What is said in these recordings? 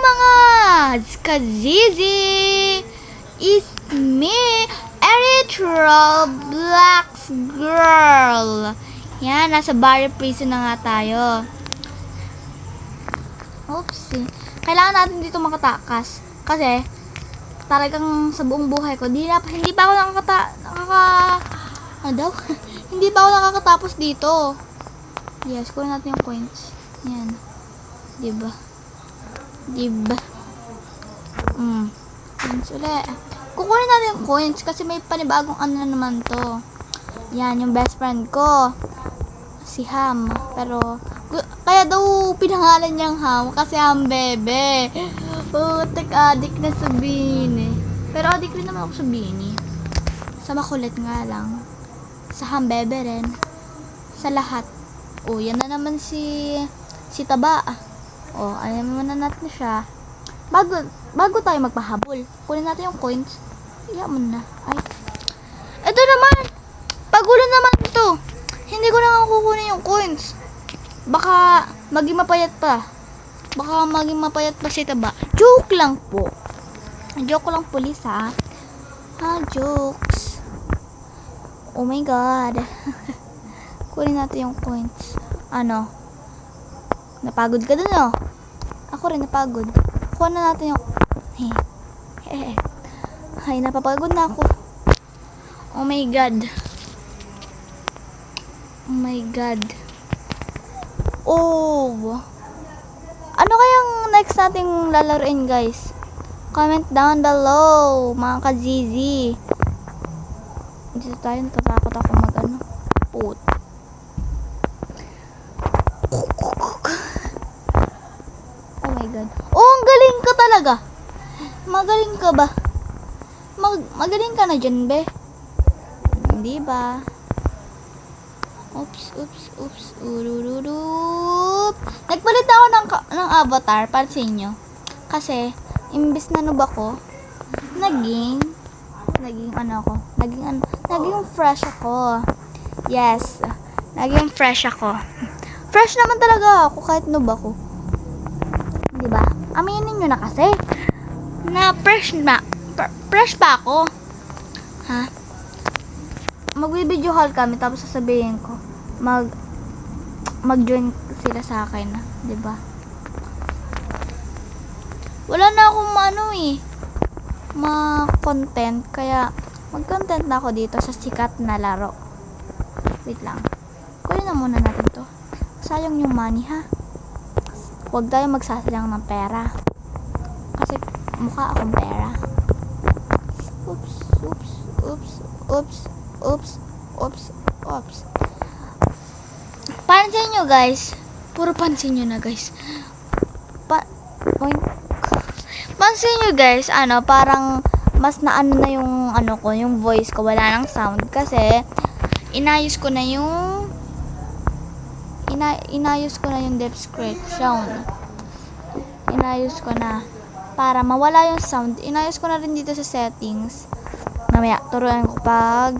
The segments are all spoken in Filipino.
mga kazizi! It's me, Eritrea Blacks Girl. Yan, nasa barrio prison na nga tayo. Oopsie. Kailangan natin dito makatakas. Kasi, talagang sa buong buhay ko, hindi pa ako hindi pa ako nakakatapos dito. Yes, kunin natin yung coins. Yan. Diba? Coins ulit. Kukunin natin yung coins kasi may panibagong ano na naman to. Yan, yung best friend ko. Si Ham. Pero, kaya daw pinangalan niyang Ham kasi Ham bebe. Adik na sa Bini. Pero adik rin naman ako sa Bini. Sa makulit nga lang. Sa Ham bebe rin. Sa lahat. Yan na naman si Taba. Alam naman na natin siya. Bago tayo magpahabol, kunin natin yung coins. Iyaman na. Ay. Ito naman. Pagulo naman ito. Hindi ko na nga kukunin yung coins. Baka maging mapayat pa. Si Taba. Joke lang po. Joke lang po, Lisa. Jokes. Oh my God. Kunin natin yung coins. Napagod ka dun, oh. Ako rin napagod. Kuha na natin yung... Ay, napapagod na ako. Oh my God. Ano kayang next nating lalaroin, guys? Comment down below, mga kazizi. Dito tayo, natatakot ako Put. Oh my God. Ang galing ka talaga. Magaling ka ba? Magaling ka na dyan, be. Hindi ba? Oops. Nagpalit ako ng avatar, pansin nyo. Kasi, imbis na noob ako, naging fresh ako. Yes. Naging fresh ako. Fresh naman talaga ako kahit noob ako. Diba? Aminin nyo na kasi. Na fresh pa ako. Ha? Magbi-video call kami tapos sasabihin ko mag-join sila sa akin, diba? Wala na akong ma-content, kaya mag-content na ako dito sa sikat na laro. Wait lang. Kunin na muna natin to. Sayang yung money, ha? Huwag tayo magsasayang ng pera. Kasi mukha akong pera. Oops. Pansin nyo, guys. Puro pansin nyo na, guys. Pansin nyo, guys, parang mas na na yung yung voice ko, wala nang sound kasi inayos ko na yung description. Inayos ko na para mawala yung sound. Inayos ko na rin dito sa settings. Mamaya turuan ko pag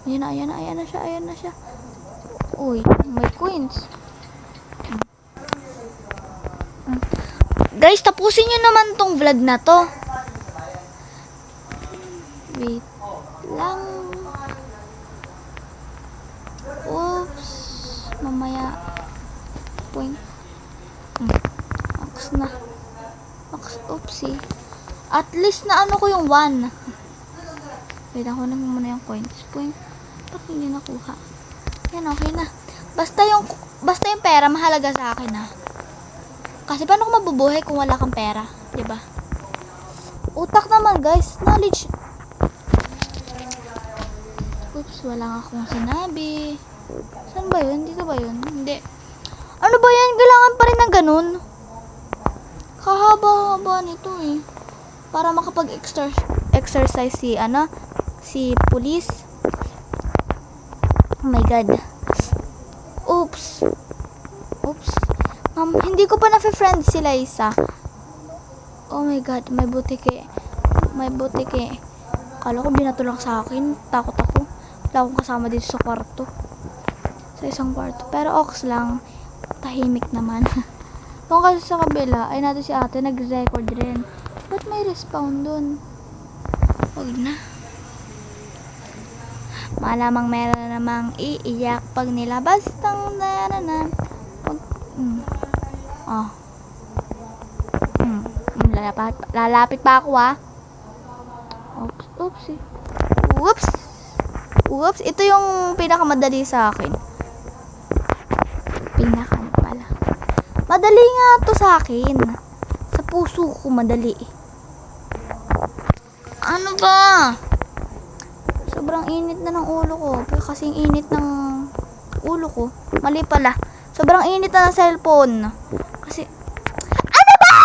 ayan na siya. Uy, may coins. Guys, tapusin nyo naman tong vlog na to. Wait lang. Oops. Mamaya. Point. Oopsie. At least na ko yung 1. Wait, ako na muna yung coins. Point. Ba't hindi nakuha? Yan, okay na. Basta yung pera, mahalaga sa akin, ha. Kasi paano ko mabubuhay kung wala kang pera? Diba? Utak naman, guys. Knowledge. Oops, wala nga akong sinabi. Saan ba yun? Dito ba yun? Hindi. Ano ba yan? Kailangan pa rin ng ganun. Kahaba-haba nito, eh. Para makapag-exercise si police. Oh my God. Oops. Hindi ko pa na-friend si Liza. Oh my God, may butike. Kala ko binato lang sa akin. Takot ako. Wala akong kasama dito sa kwarto. Sa isang kwarto. Pero ox lang. Tahimik naman. Kung kasi sa kabila, ay natin si ate nag-record rin. Ba't may respawn dun? Huwag na. Malamang meron namang iiyak pag nilabas ng nananan. Oh. Lalapit pa ako Oops. Oops. Ito yung pinakamadali sa akin. Pala. Madali nga to sa akin. Sa puso ko madali. Ano ba? Sobrang init na ng ulo ko. Kasing init ng ulo ko. Mali pala. Sobrang init na ng cellphone. Kasi, ano ba?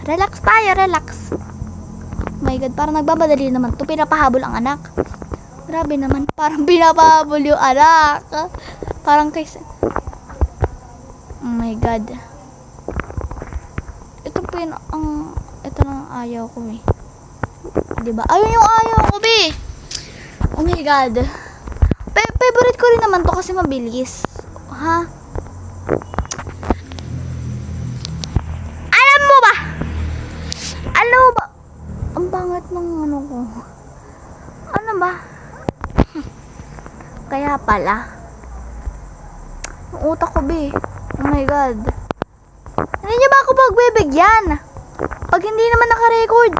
Relax tayo, relax. Oh my God, parang nagbabadali naman to. Pinapahabol ang anak. Grabe naman, parang pinapahabol yung anak. Parang kaysa... Oh my God. Ito po yun, ito lang ayaw ko eh. Diba? Ayun yung ayaw ko eh. Oh my God. Favorite ko rin naman to kasi mabilis. Ha? Alam mo ba? Ang bangat ng ano ko. Ano ba? Kaya pala. Ang utak ko be. Oh my God. Hindi niyo ba ako pagbibigyan? Pag hindi naman naka-record,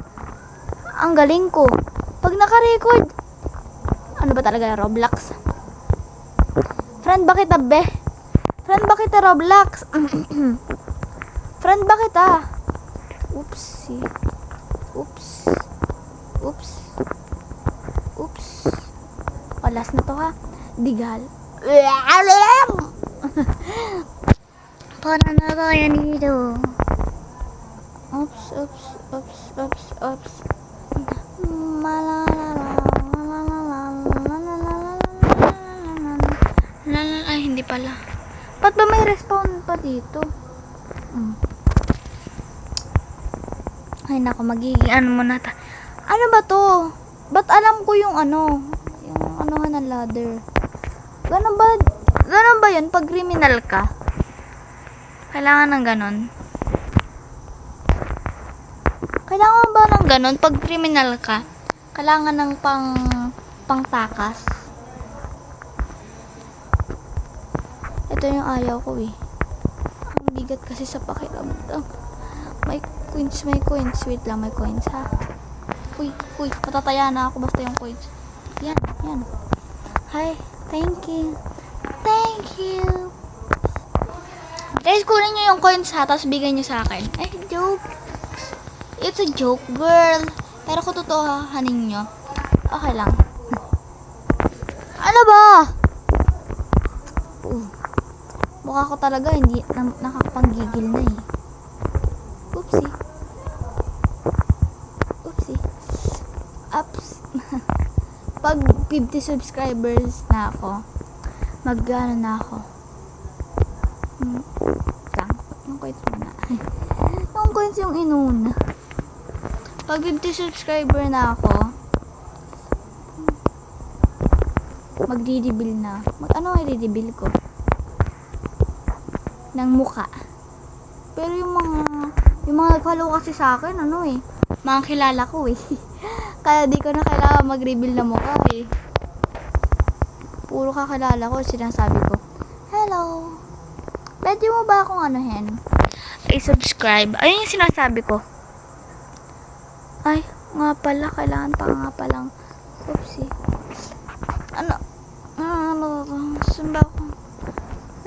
ang galing ko. Pag naka-record, ano ba talaga Roblox? Friend ba kita be? Friend ba kita Roblox? Friend ba kita? Oopsie. Oops. Palas na to ha. Digal. Para na tayo dito. Oops. Ay, hindi pala. Ba't ba may respawn pa dito? Ay, naku, magiging ano muna ta. Ano ba to? Ba't alam ko yung ano? Yung anuhan ng ladder. Ganun ba yun? Pag criminal ka? Kailangan ng ganon? Kailangan ba ng ganon? Pag criminal ka? Kailangan ng pangtakas? Ito yung ayaw ko eh. Ang bigat kasi sa pakiramdam. May coins. Wait lang, may coins ha. Uy, matataya na ako basta yung coins. Yan. Hi, thank you. Guys, kunin nyo yung coins ha, tapos bigay nyo sa akin. Ay, joke. It's a joke, girl. Pero kung totohanin nyo, okay lang. Ano ba? Mukha ko talaga hindi nakapanggigil na eh. Oopsie. Pag 50 subscribers na ako, mag-ano na ako. Yung coins muna. Yung coins yung inuna. Pag 50 subscriber na ako, magdi-reveal na. Ano ang i-reveal ko? Ng muka. Pero yung mga nag-follow kasi sa akin, mga kilala ko eh. Kaya di ko na kailangan mag-reveal na mukha eh. Puro kakilala ko, sinasabi ko, hello, pwede mo ba akong i-subscribe? Ayun yung sinasabi ko. Ay, nga pala, kailangan pa nga palang, oopsie. Saan ba ako?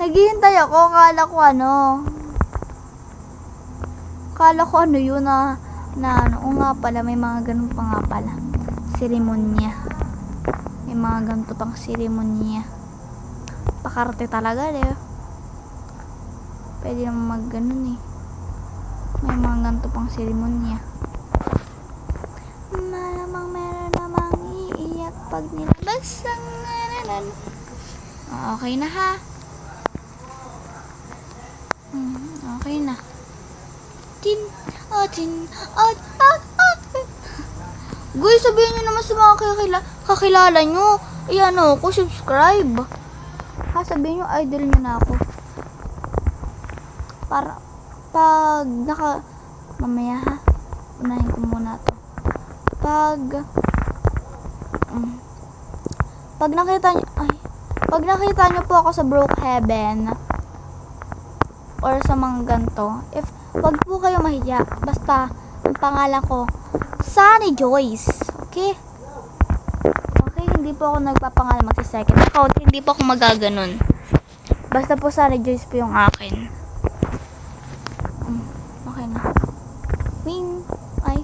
Naghihintay ako, kala ko yun o nga pala, may mga ganun pa nga pala. Seremonya. May mga ganito pang seremonya. Pakarte talaga, pwede naman mag ganun eh. May mga ganito pang seremonya. Malamang meron namang iiyak pag nilabas ang nananan. Okay na ha. Okay na. Guys, sabihin nyo naman sa mga kakilala nyo. Ayan ko, subscribe. Sabihin nyo, idol nyo na ako. Para, pag mamaya ha, unahin ko muna to. Pag nakita nyo po ako sa Brookhaven, or sa mga ganito, wag po kayo mahiya. Basta, ang pangalan ko, Sunny Joyce. Okay? Okay, hindi po ako nagpapangalan magsi-second account. Hindi po ako magaganon. Basta po Sunny Joyce po yung akin. Okay na. Wing. Ay.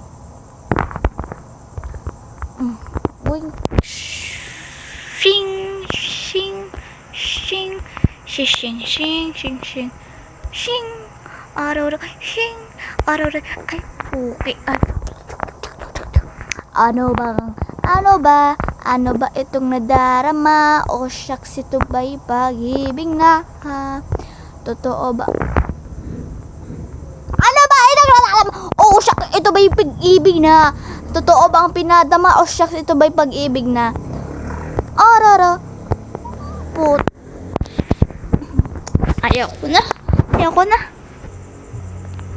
Wing. Shing. Shing. Shing. Shing. Shing. Shing. Shing. Shing. Arora. Shing. Arora. Ay. Okay. Ay. Ano ba itong nadarama? O shucks, ito ba'y pag-ibig na? Totoo ba? Ano ba? O shucks, ito ba'y pag-ibig na? Totoo ba ang pinadama? O shucks, ito ba'y pag-ibig na? Arara. Put. Ayoko na.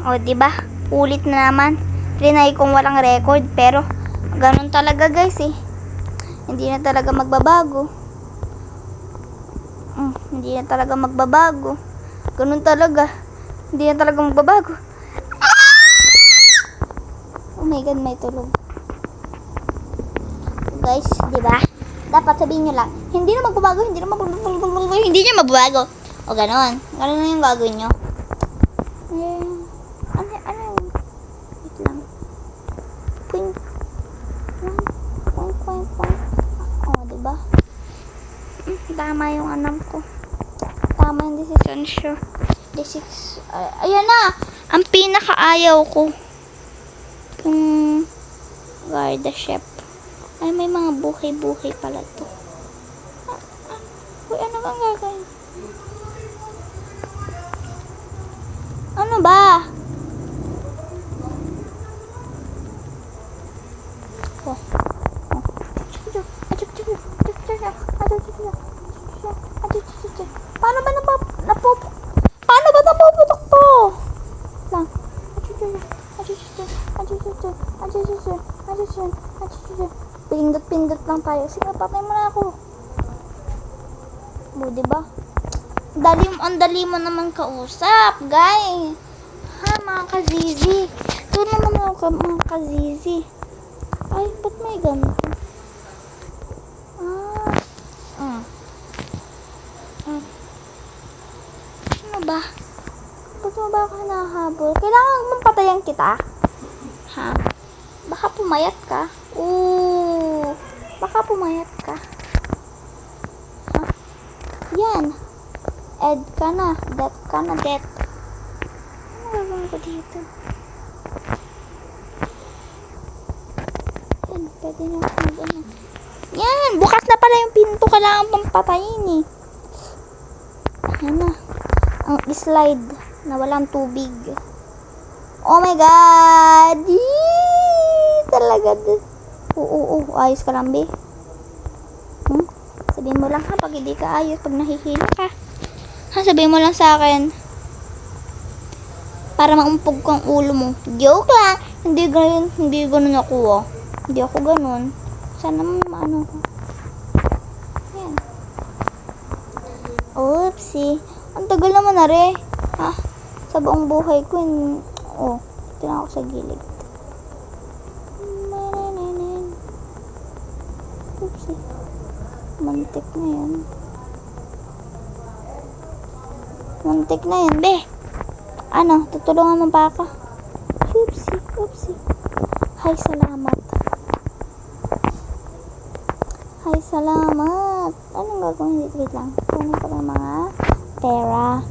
O, diba? Ulit na naman. Trinay kong walang record, pero ganun talaga guys eh. Hindi na talaga magbabago. Ganun talaga. Hindi na talaga magbabago. Oh my god, may tulog. Guys, diba? Dapat sabihin nyo lang, hindi na magbabago. O ganun. Ganun na yung gagawin nyo. Wait lang. Point. O, diba? Tama yung alam ko. Tama yung decision siya. Ayan na! Ang pinakaayaw ko. Yung Garda Chef. Ay, may mga buhay-buhay pala to. Uy, ano bang gagawin? Ano ba? Paano ba napuputok to? Lang. Pindot lang tayo. Sige, patay mo na ako. O, diba? Ang dali mo naman kausap, guys. Ha, mga kazizi. Tulong naman ako, mga kazizi. Ay, ba't may ganito? Ano ba? Ba't mo ba ako hinahabol? Kailangan mong patayan kita? Ha? Baka pumayat ka? Baka pumayat ka? Ha? Yan. Ed ka na. Det ka na, det. Ano gagawin ko dito? Yan, pwede na ako mag-ano. Yan! Bukas na pala yung pinto. Kailangan pang patayin eh. Yan na. Ang slide na walang tubig. Oh my god! Talaga. Ayos ka lang, be. Sabihin mo lang ha, pag hindi ka ayos, pag nahihilo ka. Sabihin mo lang sa akin. Para maumpog kang ulo mo. Joke lang. Hindi ganun ako, oh. Hindi ako ganun. Sana maano ko. Yan. Oopsie. Ang tagal naman na rin. Sa buong buhay ko, ito na ako sa gilid. Oopsie. Mantik na yan, be. Ano, tutulungan mo ba ako? Oopsie. Hay, salamat. Anong gagawin dito? Wait lang. Kunin ko lang mga pera.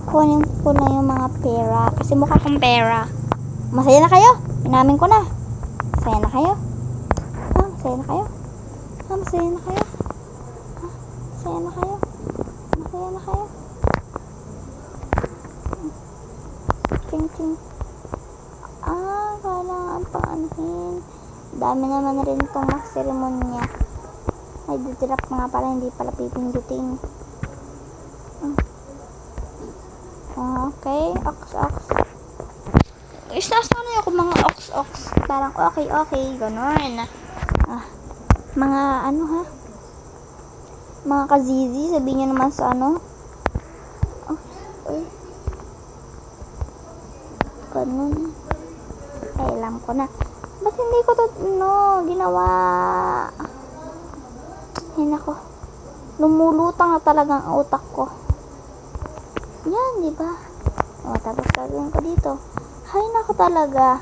Kunin ko na yung mga pera. Kasi mukha kong pera. Masaya na kayo? Inamin ko na. Masaya na kayo? Masaya na kayo? Ting. Kailangan pang anuhin. Dami naman rin itong mga seremonya. Ay, didirap nga pala, hindi pala pipindutin. Okay? Ox. Isasana ako mga ox. Parang okay. Ganon. Mga ano ha? Mga kazizi, sabihin niyo naman sa ano. Ganun. Ay, alam ko na. Ba't hindi ko to, ginawa? Ay, nako. Lumulutang na talagang ang utak ko. Yan, di ba? Tapos gagawin ko dito. Ay, nako talaga.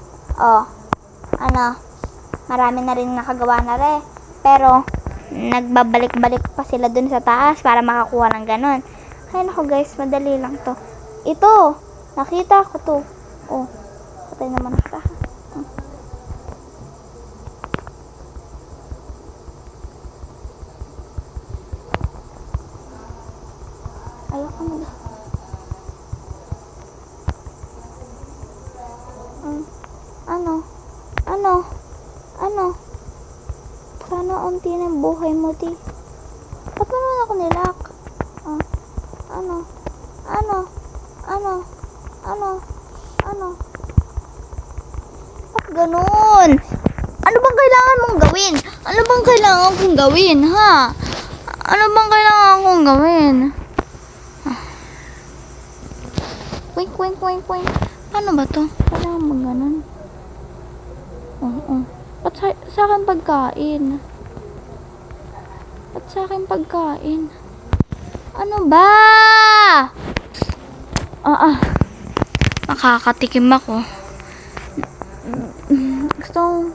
Marami na rin nakagawa na rin. Pero, nagbabalik-balik pa sila dun sa taas para makakuha ng ganun. Ay, nako guys, madali lang to. Ito, nakita ko to. Patay naman ka. Ayoko na. Ano? Sana unti ng buhay mo, di. Ba't naman ako nilak? Ano? Ba't ganun? Ano bang kailangan mong gawin? Ano bang kailangan kong gawin, ha? Ano bang kailangan kong gawin? Wink. Paano ba to? Kailangan mo ganun? Ba't sa akin pagkain? Ano ba? Makakatikim ako. Gusto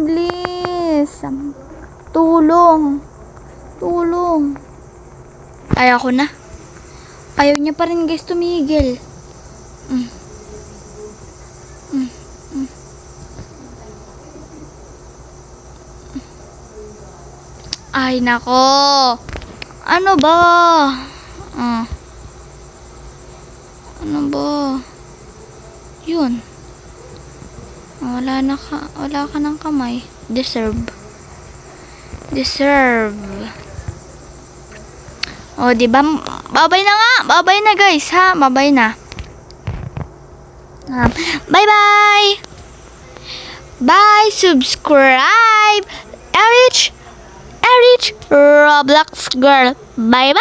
please. Tulong. Ayoko na. Ayaw niya pa rin guys tumigil. Ay nako. Ano ba? Ano ba? Yun. Wala ka ng kamay. Deserve. Di ba? Babay na nga. Babay na guys, ha? Babay na. Bye. Bye. Subscribe. Erich Roblox girl. Bye.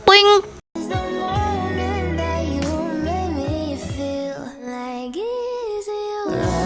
Ping. The moment that you made me feel like easy.